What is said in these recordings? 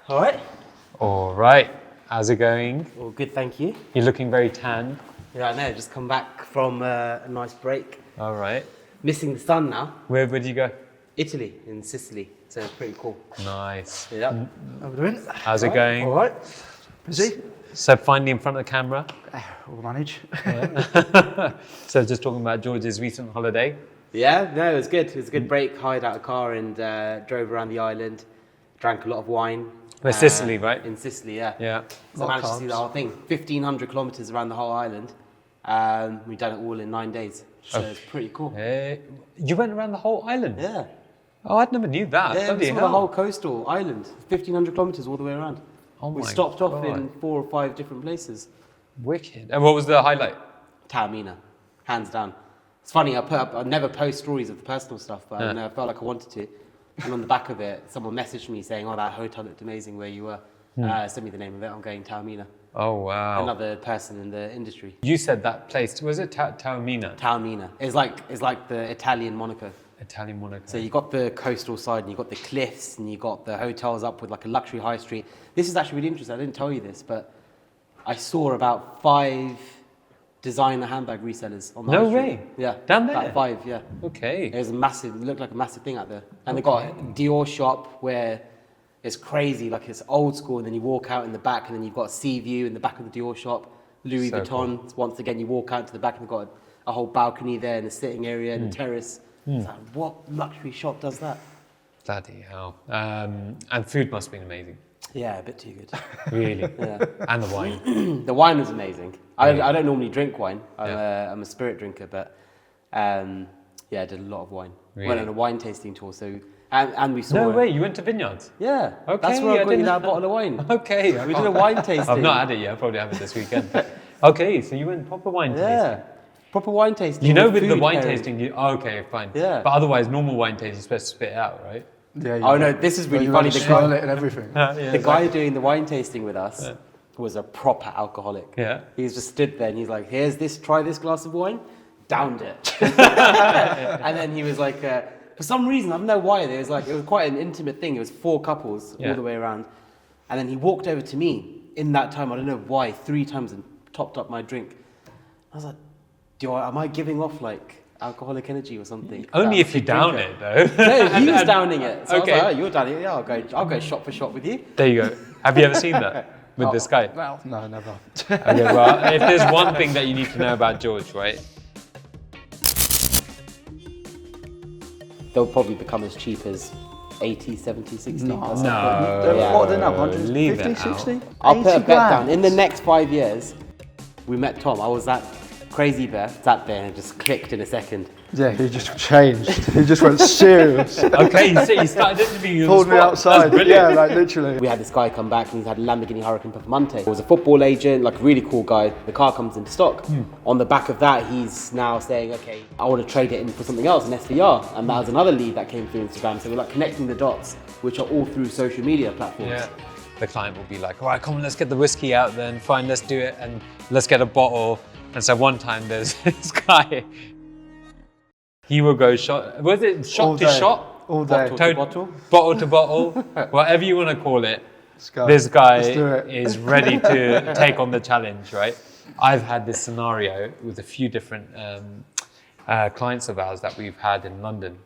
All right. All right. How's it going? Well, good, thank you. You're looking very tan. Yeah, I know. Just come back from a nice break. All right. Missing the sun now. Where did you go? Italy, in Sicily. So it's pretty cool. Nice. Yeah. How we doing? How's it going? All right. Busy? So finally in front of the camera. We'll manage. So just talking about George's recent holiday. Yeah, no, it was good. It was a good break. Hired out a car and drove around the island. Drank a lot of wine. We're Sicily, right? In Sicily, yeah. Yeah. So I managed to see the whole thing. 1,500 kilometers around the whole island. We've done it all in 9 days. So it's pretty cool. Hey, you went around the whole island? Yeah. Oh, I never knew that. Yeah, Bloody we saw hell. the whole coastal island. 1,500 kilometers all the way around. Oh We my stopped off God. in 4 or 5 different places. Wicked. And what was the highlight? Tamina, hands down. It's funny, I never post stories of the personal stuff, but I felt like I wanted to. And on the back of it, someone messaged me saying, "Oh, that hotel looked amazing where you were." Send me the name of it. I'm going Tamina. Oh, wow. Another person in the industry. You said that place, was it Tamina? Tamina. It's like the Italian Monaco. Italian Monaco. So you got the coastal side, and you got the cliffs, and you got the hotels up with like a luxury high street. This is actually really interesting. I didn't tell you this, but I saw about 5 designer handbag resellers on the No high street. way. Yeah. Down there? About 5, yeah. Okay. It was it looked like a massive thing out there. And they got a Dior shop where it's crazy, like it's old school, and then you walk out in the back, and then you've got a sea view in the back of the Dior shop. Louis So Vuitton, once again, you walk out to the back, and they've got a whole balcony there, and a sitting area, and a terrace. It's like, what luxury shop does that? Bloody hell. And food must have been amazing. Yeah, a bit too good. Really. Yeah. And the wine. The wine was amazing. I don't normally drink wine. I'm a spirit drinker, but yeah, I did a lot of wine. Really? Went on a wine tasting tour, so and we saw. No way, you went to vineyards? Yeah, Okay, that's where I got you didn't that know. bottle of wine. Okay. We did a wine tasting. I've not had it yet, I'll probably have it this weekend. Okay, so you went proper wine tasting. Yeah, proper wine tasting. You know with the food wine pairing. tasting, okay, fine. Yeah. But otherwise, normal wine tasting, you're supposed to spit it out, right? Yeah. Oh no, this is really funny. Swirl it and everything. The guy doing the wine tasting with us was a proper alcoholic. Yeah. He's just stood there and he's like, "Here's this, try this glass of wine." Downed it. And then he was like, for some reason, I don't know why, it was quite an intimate thing. It was 4 couples all the way around. And then he walked over to me in that time, I don't know why, 3 times and topped up my drink. I was like, am I giving off like alcoholic energy or something? Only if you down it, though. No, he was downing it. So Okay. I was like, oh, you're downing it. Yeah, I'll go shot for shot with you. There you go. Have you ever seen that with this guy? Well, no, never. Okay, well, if there's one thing that you need to know about George, right? They'll probably become as cheap as 80, 70, 60. No. What are they now? Leave 150, it out. 60? I'll put a 80 bet down. grand? In the next 5 years, we met Tom. I was that crazy bear, sat there and it just clicked in a second. Yeah, he just changed. He just went serious. Okay, so you started interviewing you on the Pulled me spot. outside. That's brilliant. Yeah, like literally. We had this guy come back and he's had a Lamborghini Huracan Performante. He was a football agent, like a really cool guy. The car comes into stock. On the back of that, he's now saying, okay, I want to trade it in for something else, an SVR. And that was another lead that came through Instagram. So we're like connecting the dots, which are all through social media platforms. Yeah. The client will be like, all right, come on, let's get the whiskey out then. Fine, let's do it. And let's get a bottle. And so one time there's this guy, he will go shot, was it shot All to day. shot? All day. Bottle to bottle, whatever you want to call it. Let's go. This guy Let's do it. is ready to take on the challenge, right? I've had this scenario with a few different clients of ours that we've had in London.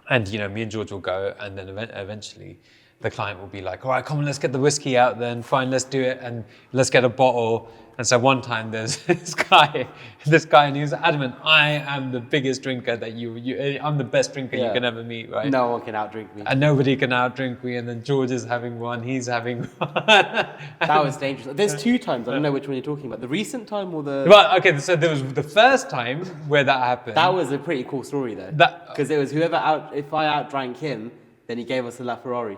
And, you know, me and George will go, and then eventually the client will be like, all right, come on, let's get the whiskey out then. Fine, let's do it. And let's get a bottle. And so one time there's this guy, and he was adamant, I am the biggest drinker that I'm the best drinker you can ever meet, right? No one can outdrink me. And nobody can outdrink me. And then George is having one, he's having one. That was dangerous. There's 2 times. I don't know which one you're talking about. The recent time or the... Well, okay, so there was the first time where that happened. That was a pretty cool story though. Because it was if I outdrank him, then he gave us a LaFerrari.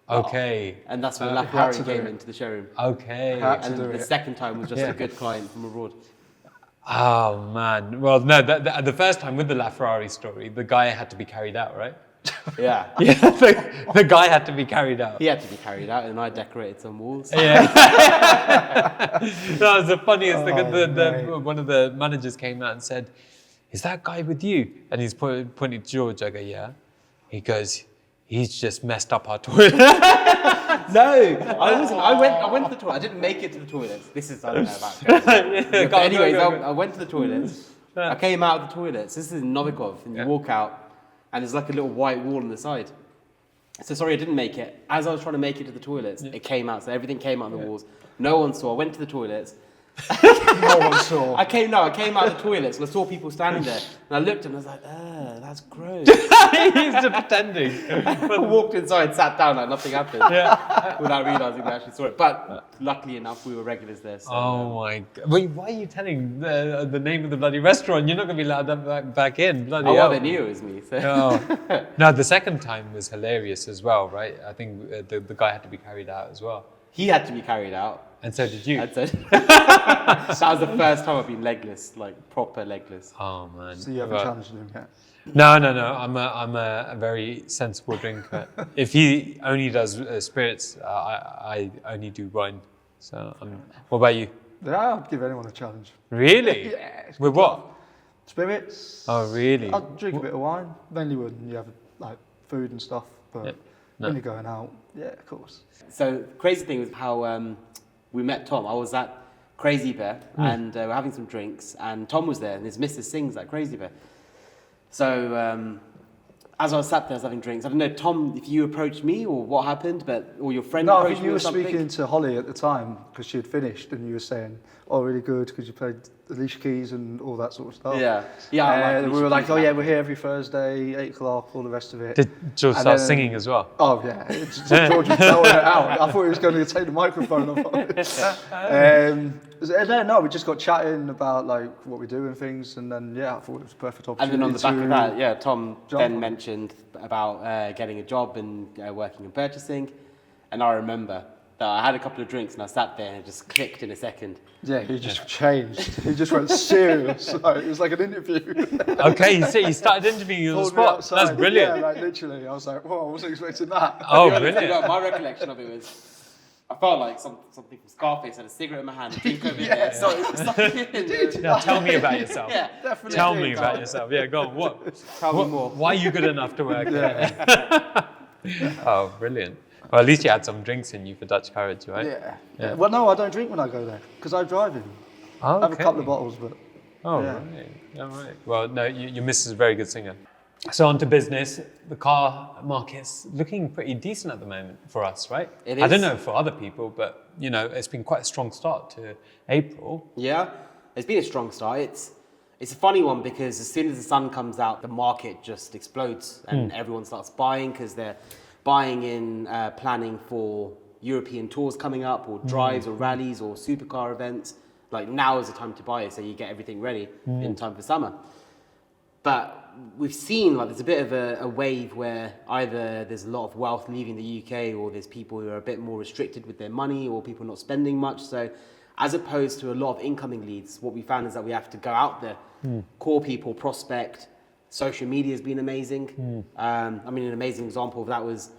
Okay. And that's when had LaFerrari to do came it. into the showroom. Okay. Had to And do the it. second time was just a good client from abroad. Oh man. Well, no, the first time with the LaFerrari story, the guy had to be carried out, right? Yeah. Yeah, the guy had to be carried out. He had to be carried out and I decorated some walls. Yeah. That was the funniest thing. One of the managers came out and said, "Is that guy with you?" And he's pointing to George. I go, "Yeah." He goes, he's just messed up our toilet. No, I wasn't. I went to the toilet. I didn't make it to the toilets. This is I don't know about. But anyways, I went to the toilets. I came out of the toilets. This is in Novikov, and you walk out, and there's like a little white wall on the side. So sorry, I didn't make it. As I was trying to make it to the toilets, it came out. So everything came out on the walls. No one saw. I went to the toilets. No one saw. I came out of the toilets and I saw people standing there. And I looked and I was like, that's gross. He's just pretending. I walked inside, sat down like nothing happened. Without realising we actually saw it. But luckily enough, we were regulars there. So, Oh my God. Wait, why are you telling the name of the bloody restaurant? You're not going to be allowed that back in. Bloody hell. they knew it was me. So. No. No, the second time was hilarious as well, right? I think the guy had to be carried out as well. He had to be carried out. And so did you. That was the first time I've been legless, like proper legless. Oh man. So you haven't challenged him yet? No. I'm a very sensible drinker. If he only does spirits, I only do wine. So what about you? Yeah, I'd give anyone a challenge. Really? Yeah. With what? Spirits. Oh really? I'll drink a bit of wine, mainly when you have like food and stuff. But when you're going out, yeah, of course. So crazy thing was how we met Tom. I was at Crazy Bear and we're having some drinks, and Tom was there, and his missus sings at Crazy Bear. So as I was sat there, I was having drinks. I don't know, Tom, if you approached me or what happened, or your friend No, I approached think me you or were something. speaking to Holly at the time because she had finished, and you were saying, "Oh, really good," because you played Alicia Keys and all that sort of stuff. Yeah. I like we Alicia were like, Keys "Oh now. yeah, we're here every Thursday, 8 o'clock, all the rest of it." Did George And start then- singing as well? Oh yeah, George was blowing it out. I thought he was going to take the microphone off. And then no, we just got chatting about like what we do and things, and then I thought it was a perfect And opportunity. then on the back of that, Tom jump then on. mentioned about getting a job and working in purchasing. And I remember that I had a couple of drinks and I sat there and it just clicked in a second. Yeah, he just changed. He just went serious. Like, it was like an interview. Okay, so you started interviewing you on the Pulled me spot. outside. That's brilliant. Yeah, like literally. I was like, whoa, I wasn't expecting that. Oh, To be honest, brilliant. my recollection of it was, I felt like something from Scarface, had a cigarette in my hand, a drink over there. So, Now tell me about yourself. Yeah, Definitely. Tell me about yourself. Yeah, go on. Tell me more. Why are you good enough to work there? Oh, brilliant. Well, at least you had some drinks in you for Dutch courage, right? Yeah. Well, no, I don't drink when I go there because I drive in. Oh, I have a couple of bottles, but Oh, yeah. right. All right. Well, no, your missus is a very good singer. So on to business. The car market's looking pretty decent at the moment for us, right? It I don't is. know for other people, but it's been quite a strong start to April. Yeah, it's been a strong start. It's a funny one because as soon as the sun comes out, the market just explodes and everyone starts buying because they're buying in planning for European tours coming up or drives or rallies or supercar events. Like now is the time to buy it, so you get everything ready in time for summer. But we've seen like there's a bit of a wave where either there's a lot of wealth leaving the UK or there's people who are a bit more restricted with their money or people not spending much. So as opposed to a lot of incoming leads, what we found is that we have to go out there, call people, prospect. Social media has been amazing. An amazing example of that was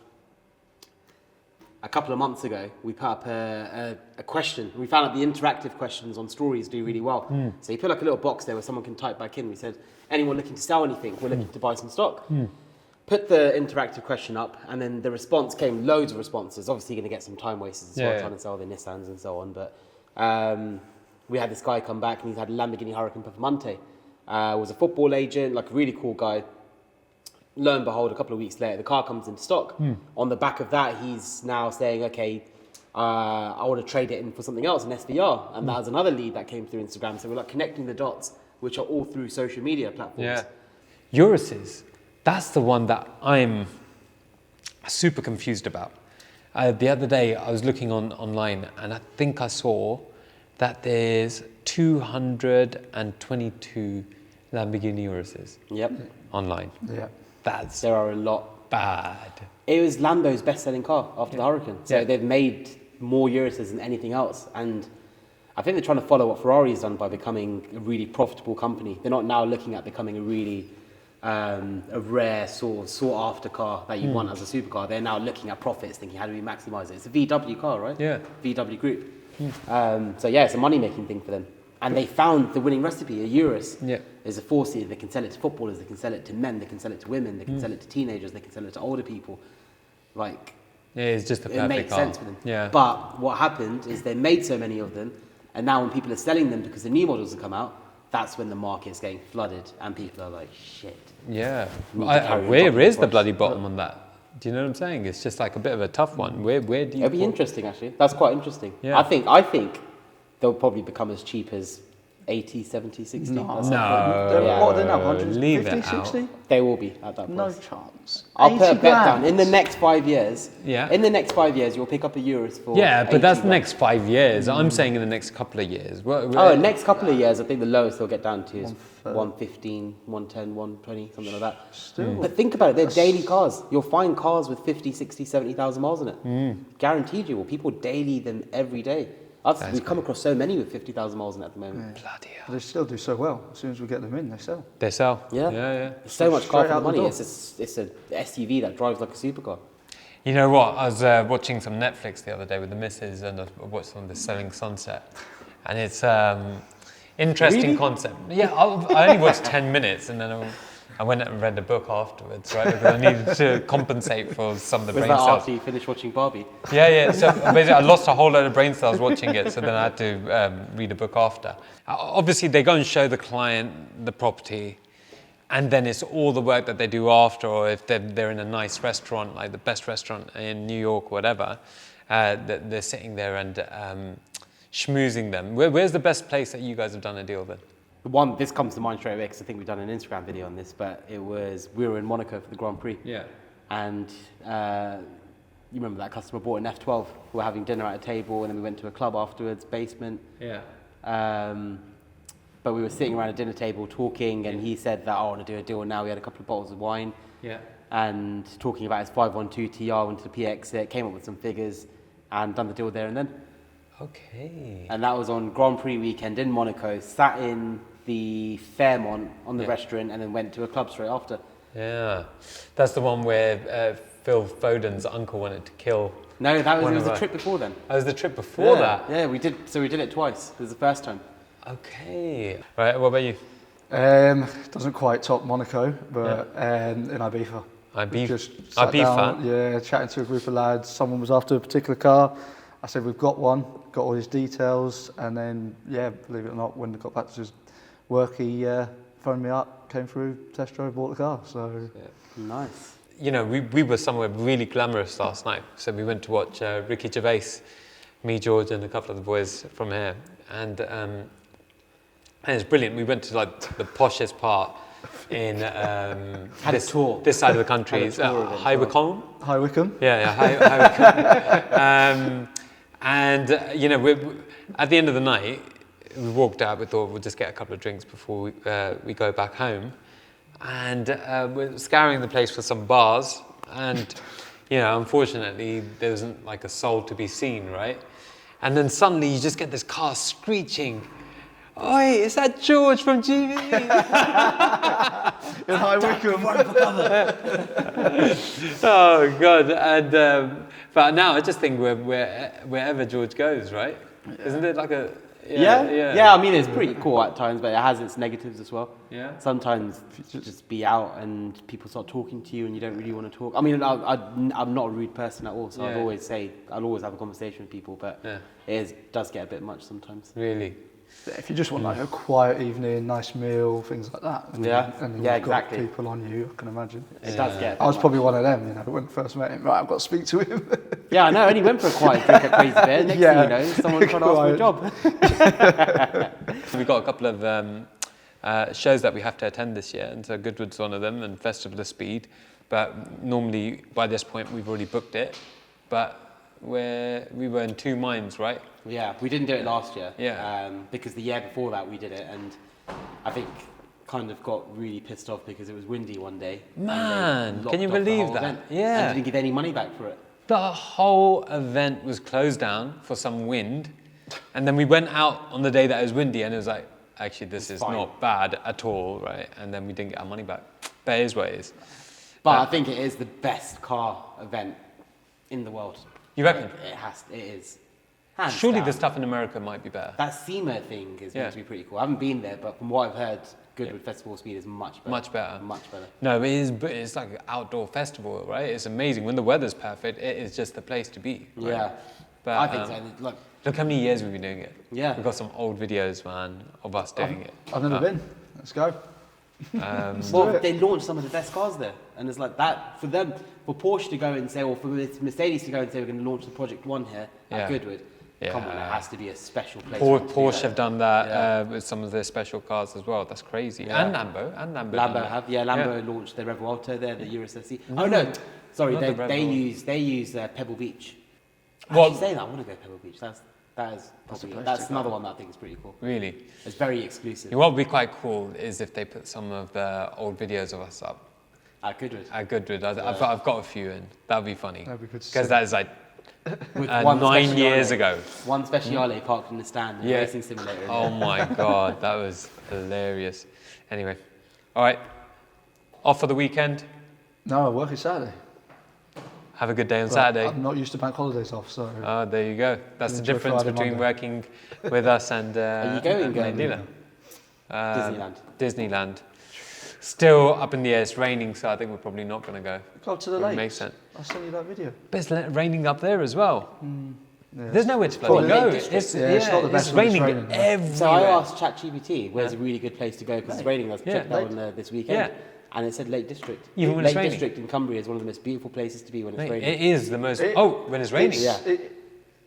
a couple of months ago, we put up a question. We found out the interactive questions on stories do really well. So you put like a little box there where someone can type back in. We said, anyone looking to sell anything? We're looking to buy some stock. Put the interactive question up, and then the response came, loads of responses. Obviously, you're going to get some time wasters as well, trying to sell their Nissans and so on. But we had this guy come back, and he's had a Lamborghini Huracan Performante. Was a football agent, like a really cool guy. Lo and behold, a couple of weeks later, the car comes into stock. On the back of that, he's now saying, okay, I want to trade it in for something else, an SVR. And that was another lead that came through Instagram. So we're like connecting the dots, which are all through social media platforms. Yeah. Uruses, that's the one that I'm super confused about. The other day, I was looking online, and I think I saw that there's 222 Lamborghini Uruses Yep. online. Yeah. That's There are a lot. bad. It was Lambo's best-selling car after the Huracan. So Yeah. they've made more Uruses than anything else. And I think they're trying to follow what Ferrari has done by becoming a really profitable company. They're not now looking at becoming a really a rare sort of sought-after car that you want as a supercar. They're now looking at profits, thinking how do we maximise it? It's a VW car, right? Yeah. VW Group. So yeah, it's a money-making thing for them. And they found the winning recipe, a Urus. Yeah. Is a four-seater. They can sell it to footballers, they can sell it to men, they can sell it to women, they can sell it to teenagers, they can sell it to older people. like Yeah, it's just the perfect it makes car. sense for them. Yeah. But what happened is they made so many of them, and now when people are selling them because the new models have come out, that's when the market's getting flooded, and people are like, shit. Yeah. Need to carry on Where top of is the the price. bloody bottom on that? Do you know what I'm saying? It's just like a bit of a tough one. Where do you? It'll be interesting, actually. That's quite interesting. Yeah. I think they'll probably become as cheap as 80, 70, 60. No. That's No. Yeah. What are they now? Leave 150, it out. 60? They will be at that price. No chance. I'll put a 80 bet down. grand. In the next 5 years, Yeah. in the next 5 years, you'll pick up a Urus for Yeah, but 80 that's the grand. next 5 years. I'm saying in the next couple of years. Oh, next couple of years, I think the lowest they'll get down to is 115, 110, 120, something like that. Still. But think about it, they're daily cars. You'll find cars with 50, 60, 70,000 miles in it. Guaranteed you will. People daily them every day. We've come across so many with 50,000 miles in it at the moment. Bloody hell. But they still do so well. As soon as we get them in, they sell. They sell. Yeah. Yeah. It's so much car Straight for the out the money. door. It's a SUV that drives like a supercar. You know what? I was watching some Netflix the other day with the missus, and I watched on the Selling Sunset, and it's interesting Really? concept. Yeah, I only watched 10 minutes, and then I went and read the book afterwards, right? Because I needed to compensate for some of the Was brain that cells. after you finished watching Barbie? Yeah. So basically, I lost a whole load of brain cells watching it, so then I had to read a book after. Obviously, they go and show the client the property, and then it's all the work that they do after, or if they're in a nice restaurant, like the best restaurant in New York, or whatever, they're sitting there and schmoozing them. Where's the best place that you guys have done a deal then? This comes to mind straight away because I think we've done an Instagram video on this, but we were in Monaco for the Grand Prix. Yeah. And you remember that customer bought an F12. We were having dinner at a table, and then we went to a club afterwards, basement. Yeah. But we were sitting around a dinner table talking, and he said that, I want to do a deal now. We had a couple of bottles of wine. Yeah. And talking about his 512 TR, went to the PX, came up with some figures, and done the deal there and then. Okay. And that was on Grand Prix weekend in Monaco, sat in the Fairmont on the restaurant, and then went to a club straight after. Yeah. That's the one where Phil Foden's uncle wanted to kill. No, it was the our- trip before then. That was the trip before that? Yeah, we did it twice. It was the first time. Okay. Right, what about you? Doesn't quite top Monaco, but in Ibiza. Ibiza. Just sat down, yeah, chatting to a group of lads. Someone was after a particular car. I said, we've got one, got all his details. And then, yeah, believe it or not, when I got back to his work, he phoned me up, came through, test drove, bought the car. So Nice. You know, we were somewhere really glamorous last night. So we went to watch Ricky Gervais, me, George, and a couple of the boys from here. And it's brilliant. We went to like the poshest part in this side of the country. Had a tour of it as High well. Wycombe. High Wycombe. Yeah, High Wycombe. You know, at the end of the night, we walked out. We thought we'll just get a couple of drinks before we go back home, and we're scouring the place for some bars. And you know, unfortunately, there wasn't like a soul to be seen, right? And then suddenly, you just get this car screeching. Oi, is that George from GVE? In High Wycombe. Oh God! And but now I just think wherever George goes, right? Isn't it like a Yeah. I mean, it's pretty cool at times, but it has its negatives as well. Yeah. Sometimes you just be out and people start talking to you, and you don't really want to talk. I mean, I'm not a rude person at all, so Yeah. I'll always have a conversation with people, but Yeah. does get a bit much sometimes. Really. If you just want like a quiet evening, nice meal, things like that. And Yeah. and Yeah, you've got exactly. people on you, I can imagine. It does get. A bit I was much. probably one of them, you know, when I first met him. Right, I've got to speak to him. Yeah, I know. I only went for a quiet drink at Crazy Bear. Next Yeah. thing you know, someone's trying to ask for a job. We've got a couple of shows that we have to attend this year, and so Goodwood's one of them, and Festival of Speed. But normally by this point we've already booked it, but we were in two minds, right? Yeah, we didn't do it last year. Yeah. Because the year before that we did it, and I think kind of got really pissed off because it was windy one day. and they Man, locked can you off the believe whole that? event, Yeah. And didn't give any money back for it. The whole event was closed down for some wind, and then we went out on the day that it was windy, and it was like, actually, this is fine. not bad at all, right? And then we didn't get our money back. But it is what it is. But I think it is the best car event in the world. You reckon? It is. Hands Surely down. the stuff in America might be better. That SEMA thing is Yeah. meant to be pretty cool. I haven't been there, but from what I've heard, Goodwood Festival Speed is much better. Much better. Much better. No, but it's like an outdoor festival, right? It's amazing. When the weather's perfect, it is just the place to be. Right? Yeah. But I think so. Like, look how many years we've been doing it. Yeah. We've got some old videos, man, of us doing it. I've never been. Let's go. well, they launched some of the best cars there, and it's like that for them, for Porsche to go and say, or for Mercedes to go and say, we're going to launch the Project One here Yeah. at Goodwood. Yeah. Come on, it has to be a special place. for them to do Porsche that. have done that Yeah. with some of their special cars as well. That's crazy. Yeah. And Lambo. done Lambo that. have, Lambo launched their Revuelto there, the Urus SC. Oh no, sorry, not the they use Pebble Beach. Well- Actually, saying that, I want to go Pebble Beach. That's probably, place that's to another go. one that I think is pretty cool. Really. It's very exclusive. What would be quite cool is if they put some of the old videos of us up At Goodwood. at Goodwood. I've got a few in. That would be funny. That'd be good to Because see. that is like With 9 years Speciale. ago. One Speciale parked in the stand, in Yeah. a racing simulator. in Oh there. my God, that was hilarious. Anyway, all right. Off for the weekend. No, I work is Saturday. Have a good day on But Saturday. I'm not used to bank holidays off, so There you go. That's the Enjoy difference Friday, between Monday. working with us and Are you going, Medina. Disneyland. Disneyland. Still up in the air. It's raining, so I think we're probably not going to go. go to the Would lake. make sense. I'll send you that video. But it's raining up there as well. Yeah. There's nowhere to Probably bloody go. Lake District. It's not the best it's when it's raining raining, though. everywhere. So I asked ChatGPT, where's a really good place to go because it's raining. I was Yeah. checked that one this weekend. Yeah. And it said Lake District. Even when Lake it's raining? District in Cumbria is one of the most beautiful places to be when it's Mate, raining. it is the most. It- when it's raining. Yeah. It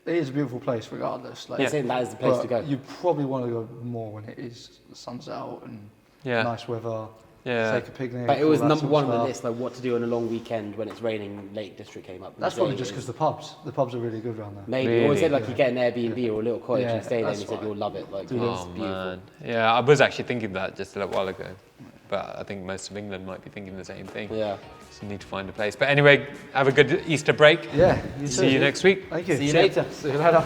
is a beautiful place, regardless. Like, They're saying that is the place but to go. you probably want to go more when it is the sun's out and Yeah. nice weather. Yeah. Take a picnic. But it was all that number sort one of on the stuff. list, like what to do on a long weekend when it's raining. Lake District came up. That's Saying probably it just is- because the pubs are really good around there. Maybe. Or it said Really? like you get an Airbnb or a little cottage Yeah, and stay there and that's he said fine. you'll love it. Like it's Oh beautiful. man. Yeah, I was actually thinking that just a little while ago. But I think most of England might be thinking the same thing. Yeah. So you need to find a place. But anyway, have a good Easter break. Yeah. See you next week. Thank you. See you later. See you later.